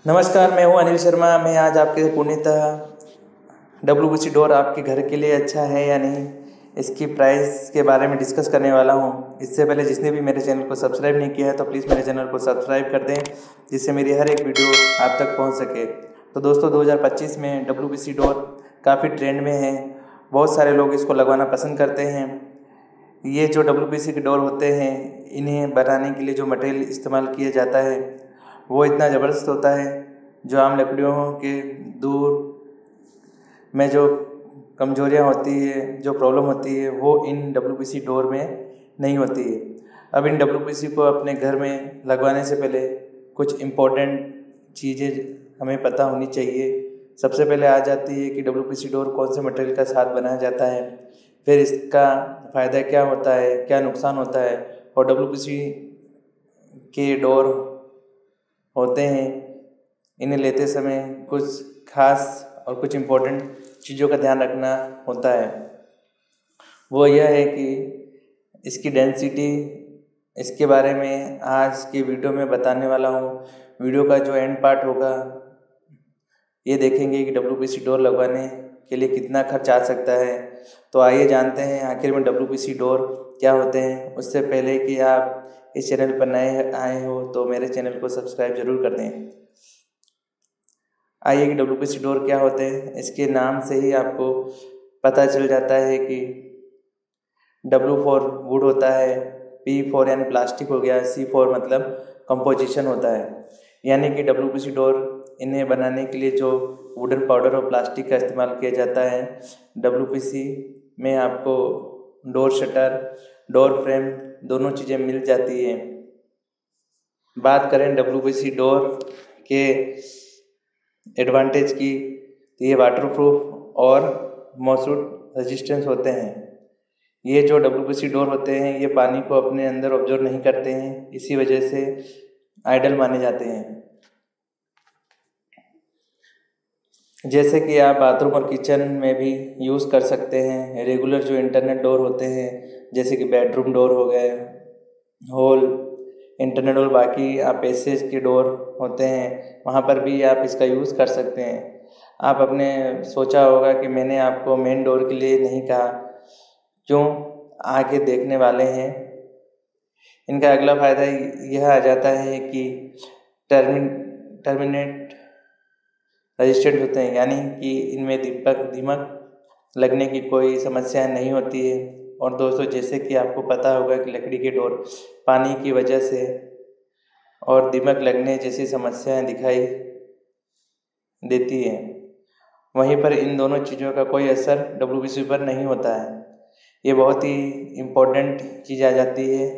नमस्कार, मैं हूँ अनिल शर्मा। मैं आज आपके पूर्णतः WBC डोर आपके घर के लिए अच्छा है या नहीं, इसकी प्राइस के बारे में डिस्कस करने वाला हूँ। इससे पहले जिसने भी मेरे चैनल को सब्सक्राइब नहीं किया है तो प्लीज़ मेरे चैनल को सब्सक्राइब कर दें, जिससे मेरी हर एक वीडियो आप तक पहुँच सके। तो दोस्तों, 2025 में WBC डोर काफ़ी ट्रेंड में है। बहुत सारे लोग इसको लगवाना पसंद करते हैं। ये जो WBC के डोर होते हैं, इन्हें बनाने के लिए जो मटेरियल इस्तेमाल किया जाता है वो इतना ज़बरदस्त होता है, जो आम लकड़ियों के दूर में जो कमजोरियाँ होती है, जो प्रॉब्लम होती है, वो इन WBC डोर में नहीं होती है। अब इन WBC को अपने घर में लगवाने से पहले कुछ इम्पोर्टेंट चीज़ें हमें पता होनी चाहिए। सबसे पहले आ जाती है कि WBC डोर कौन से मटेरियल का साथ बनाया जाता है, फिर इसका फ़ायदा क्या होता है, क्या नुकसान होता है, और WBC के डोर होते हैं, इन्हें लेते समय कुछ खास और कुछ इम्पोर्टेंट चीज़ों का ध्यान रखना होता है। वो यह है कि इसकी डेंसिटी, इसके बारे में आज की वीडियो में बताने वाला हूँ। वीडियो का जो एंड पार्ट होगा, ये देखेंगे कि WBC डोर लगवाने के लिए कितना खर्च आ सकता है। तो आइए जानते हैं आखिर में WBC डोर क्या होते हैं। उससे पहले कि आप इस चैनल पर नए आए हो तो मेरे चैनल को सब्सक्राइब जरूर कर दें। आइए कि WBC डोर क्या होते हैं। इसके नाम से ही आपको पता चल जाता है कि W फॉर वुड होता है, P फॉर यानी प्लास्टिक हो गया, C फॉर मतलब कंपोजिशन होता है। यानी कि WBC डोर इन्हें बनाने के लिए जो वुडन पाउडर और प्लास्टिक का इस्तेमाल किया जाता है, WBC में आपको डोर शटर, डोर फ्रेम दोनों चीज़ें मिल जाती हैं। बात करें WBC डोर के एडवांटेज की, तो ये वाटरप्रूफ और मॉइस्चर रेजिस्टेंस होते हैं। ये जो WBC डोर होते हैं, ये पानी को अपने अंदर ऑब्जर्व नहीं करते हैं, इसी वजह से आइडल माने जाते हैं। जैसे कि आप बाथरूम और किचन में भी यूज़ कर सकते हैं। रेगुलर जो इंटरनल डोर होते हैं, जैसे कि बेडरूम डोर हो गए, हॉल इंटरनल डोर, बाकी आप पैसेज के डोर होते हैं, वहाँ पर भी आप इसका यूज़ कर सकते हैं। आप अपने सोचा होगा कि मैंने आपको मेन डोर के लिए नहीं कहा, क्यों? आगे देखने वाले हैं। इनका अगला फ़ायदा यह आ जाता है कि टर्मिनेट रेजिस्टेंट होते हैं, यानी कि इनमें दीमक लगने की कोई समस्या नहीं होती है। और दोस्तों, जैसे कि आपको पता होगा कि लकड़ी के डोर पानी की वजह से और दीमक लगने जैसी समस्याएं दिखाई देती हैं, वहीं पर इन दोनों चीज़ों का कोई असर WBC पर नहीं होता है। ये बहुत ही इम्पोर्टेंट चीज़ आ जाती है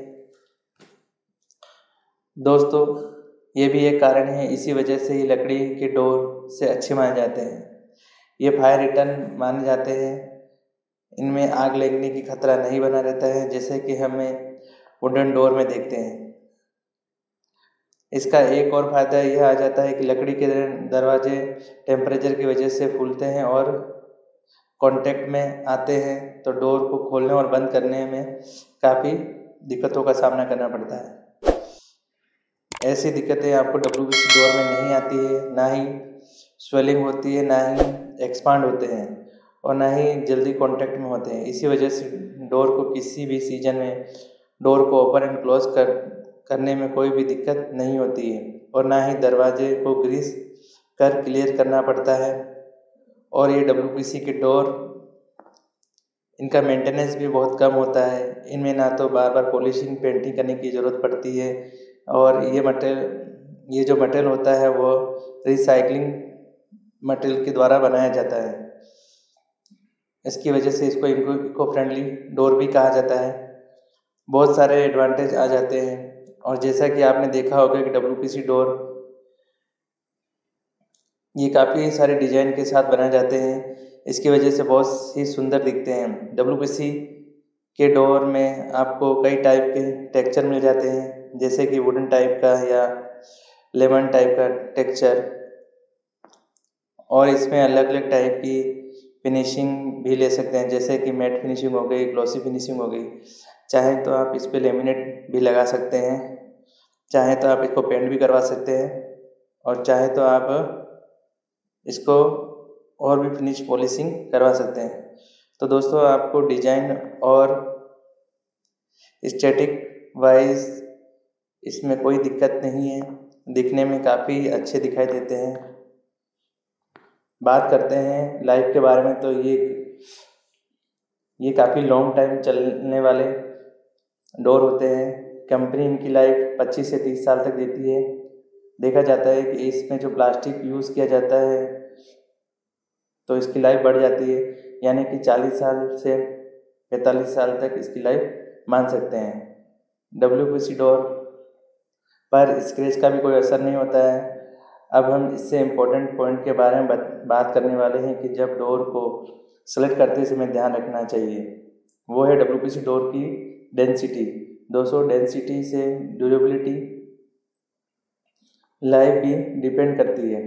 दोस्तों। ये भी एक कारण है, इसी वजह से ही लकड़ी के डोर से अच्छे माने जाते हैं। ये फायर रिटर्न माने जाते हैं। इनमें आग लगने की खतरा नहीं बना रहता है, जैसे कि हमें वुडन डोर में देखते हैं। इसका एक और फायदा यह आ जाता है कि लकड़ी के दरवाजे टेम्परेचर की वजह से फूलते हैं और कांटेक्ट में आते हैं, तो डोर को खोलने और बंद करने में काफ़ी दिक्कतों का सामना करना पड़ता है। ऐसी दिक्कतें आपको WBC डोर में नहीं आती है। ना ही स्वेलिंग होती है, ना ही एक्सपांड होते हैं, और ना ही जल्दी कांटेक्ट में होते हैं। इसी वजह से डोर को किसी भी सीजन में डोर को ओपन एंड क्लोज करने में कोई भी दिक्कत नहीं होती है, और ना ही दरवाजे को ग्रीस कर क्लियर करना पड़ता है। और ये WBC के डोर, इनका मेंटेनेंस भी बहुत कम होता है। इनमें ना तो बार बार पॉलिशिंग पेंटिंग करने की ज़रूरत पड़ती है, और ये जो मटेरियल होता है वो रिसाइकलिंग मटेरियल के द्वारा बनाया जाता है। इसकी वजह से इसको इको फ्रेंडली डोर भी कहा जाता है। बहुत सारे एडवांटेज आ जाते हैं, और जैसा कि आपने देखा होगा कि WBC डोर ये काफ़ी सारे डिजाइन के साथ बनाए जाते हैं। इसकी वजह से बहुत ही सुंदर दिखते हैं। WBC के डोर में आपको कई टाइप के टेक्सचर मिल जाते हैं, जैसे कि वुडन टाइप का या लेमन टाइप का टेक्सचर, और इसमें अलग अलग टाइप की फिनिशिंग भी ले सकते हैं, जैसे कि मैट फिनिशिंग हो गई, ग्लॉसी फिनिशिंग हो गई। चाहे तो आप इस पर लेमिनेट भी लगा सकते हैं, चाहे तो आप इसको पेंट भी करवा सकते हैं, और चाहे तो आप इसको और भी फिनिश पॉलिशिंग करवा सकते हैं। तो दोस्तों, आपको डिजाइन और स्टैटिक वाइज इसमें कोई दिक्कत नहीं है, दिखने में काफ़ी अच्छे दिखाई देते हैं। बात करते हैं लाइफ के बारे में, तो ये काफ़ी लॉन्ग टाइम चलने वाले डोर होते हैं। कंपनी इनकी लाइफ 25 से 30 साल तक देती है। देखा जाता है कि इसमें जो प्लास्टिक यूज़ किया जाता है तो इसकी लाइफ बढ़ जाती है, यानी कि 40 साल से 45 साल तक इसकी लाइफ मान सकते हैं। WPC डोर पर स्क्रैच का भी कोई असर नहीं होता है। अब हम इससे इम्पोर्टेंट पॉइंट के बारे में बात करने वाले हैं कि जब डोर को सेलेक्ट करते समय ध्यान रखना चाहिए, वो है WPC डोर की डेंसिटी। दोस्तों, डेंसिटी से ड्यूरेबिलिटी लाइफ भी डिपेंड करती है,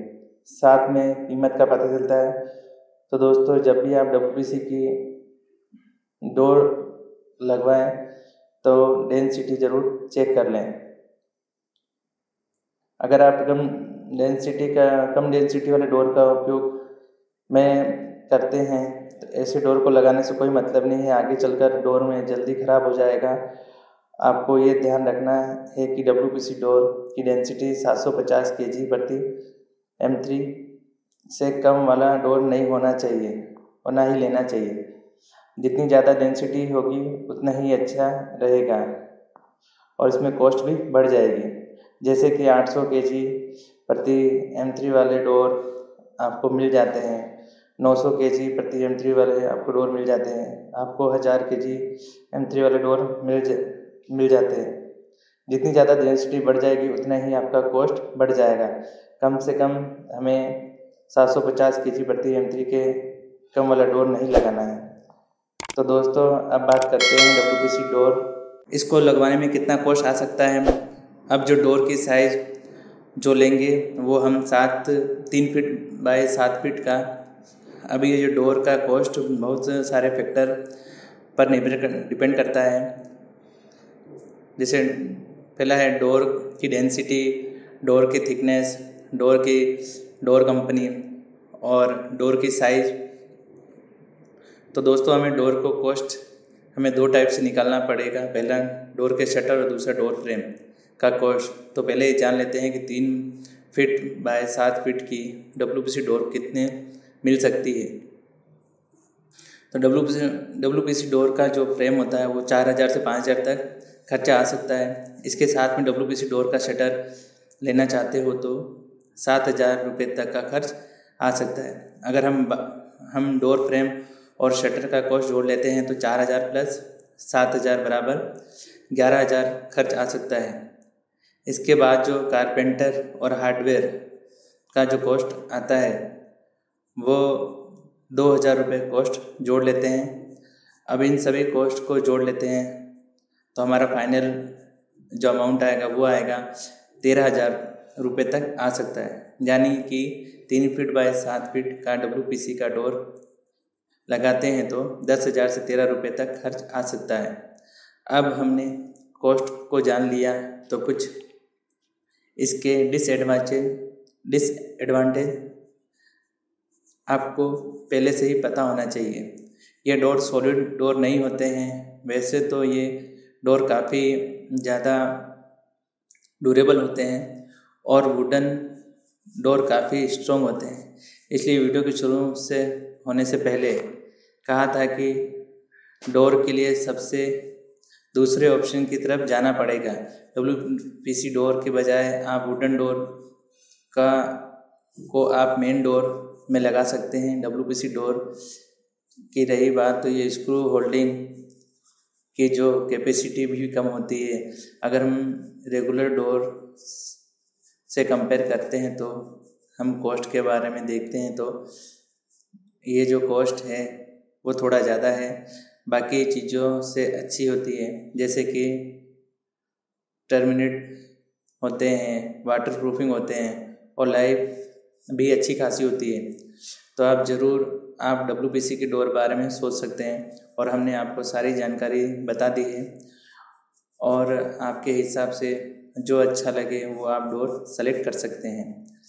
साथ में कीमत का पता चलता है। तो दोस्तों, जब भी आप WPC की डोर लगवाएं तो डेंसिटी ज़रूर चेक कर लें। अगर आप कम डेंसिटी वाले डोर का उपयोग में करते हैं तो ऐसे डोर को लगाने से कोई मतलब नहीं है, आगे चलकर डोर में जल्दी ख़राब हो जाएगा। आपको ये ध्यान रखना है कि WPC डोर की डेंसिटी 750 kg प्रति M3 से कम वाला डोर नहीं होना चाहिए और ना ही लेना चाहिए। जितनी ज़्यादा डेंसिटी होगी उतना ही अच्छा रहेगा और इसमें कॉस्ट भी बढ़ जाएगी। जैसे कि 800 kg प्रति M3 वाले डोर आपको मिल जाते हैं, 900 kg प्रति M3 वाले आपको डोर मिल जाते हैं, आपको 1000 kg M3 वाले डोर मिल जाते हैं। जितनी ज़्यादा डेंसिटी बढ़ जाएगी उतना ही आपका कॉस्ट बढ़ जाएगा। कम से कम हमें 750 kg प्रति M3 के कम वाला डोर नहीं लगाना है। तो दोस्तों, अब बात करते हैं WPC डोर, इसको लगवाने में कितना कॉस्ट आ सकता है। अब जो डोर की साइज़ जो लेंगे वो हम 3 फीट बाय 7 फीट का। अब ये जो डोर का कॉस्ट बहुत सारे फैक्टर पर डिपेंड करता है। जैसे पहला है डोर की डेंसिटी, डोर की थिकनेस, डोर कंपनी और डोर की साइज़। तो दोस्तों, हमें डोर को कॉस्ट हमें 2 टाइप से निकालना पड़ेगा। पहला डोर के शटर और दूसरा डोर फ्रेम का कॉस्ट। तो पहले ये जान लेते हैं कि 3 फीट बाय 7 फीट की WPC डोर कितने मिल सकती है। तो WPC डोर का जो फ्रेम होता है वो 4000 से 5000 तक खर्चा आ सकता है। इसके साथ में WPC डोर का शटर लेना चाहते हो तो 7000 रुपये तक का खर्च आ सकता है। अगर हम डोर फ्रेम और शटर का कॉस्ट जोड़ लेते हैं तो 4000 प्लस 7000 बराबर 11000 खर्च आ सकता है। इसके बाद जो कारपेंटर और हार्डवेयर का जो कॉस्ट आता है वो 2000 रुपये कॉस्ट जोड़ लेते हैं। अब इन सभी कॉस्ट को जोड़ लेते हैं तो हमारा फाइनल जो अमाउंट आएगा वो आएगा 13000 रुपये तक आ सकता है। यानी कि 3 फीट बाय 7 फीट का WPC का डोर लगाते हैं तो 10,000 से 13 रुपये तक खर्च आ सकता है। अब हमने कॉस्ट को जान लिया तो कुछ इसके डिसएडवांटेज आपको पहले से ही पता होना चाहिए। ये डोर सॉलिड डोर नहीं होते हैं। वैसे तो ये डोर काफ़ी ज़्यादा ड्यूरेबल होते हैं और वुडन डोर काफ़ी स्ट्रॉन्ग होते हैं। इसलिए वीडियो के शुरू से होने से पहले कहा था कि डोर के लिए सबसे दूसरे ऑप्शन की तरफ जाना पड़ेगा। WPC डोर के बजाय आप वुडन डोर को आप मेन डोर में लगा सकते हैं। WPC डोर की रही बात तो ये स्क्रू होल्डिंग की जो कैपेसिटी भी कम होती है। अगर हम रेगुलर डोर से कंपेयर करते हैं तो हम कॉस्ट के बारे में देखते हैं तो ये जो कॉस्ट है वो थोड़ा ज़्यादा है, बाकी चीज़ों से अच्छी होती है। जैसे कि टर्मिनेट होते हैं, वाटर प्रूफिंग होते हैं और लाइफ भी अच्छी खासी होती है। तो आप ज़रूर आप WPC के डोर बारे में सोच सकते हैं और हमने आपको सारी जानकारी बता दी है और आपके हिसाब से जो अच्छा लगे वो आप डोर सेलेक्ट कर सकते हैं।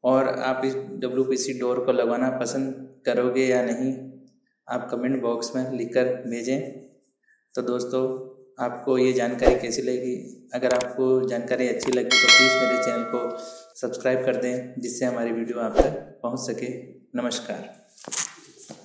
और आप इस WPC डोर को लगवाना पसंद करोगे या नहीं, आप कमेंट बॉक्स में लिखकर भेजें। तो दोस्तों, आपको ये जानकारी कैसी लगी? अगर आपको जानकारी अच्छी लगी तो प्लीज़ मेरे चैनल को सब्सक्राइब कर दें, जिससे हमारी वीडियो आप तक पहुंच सके। नमस्कार।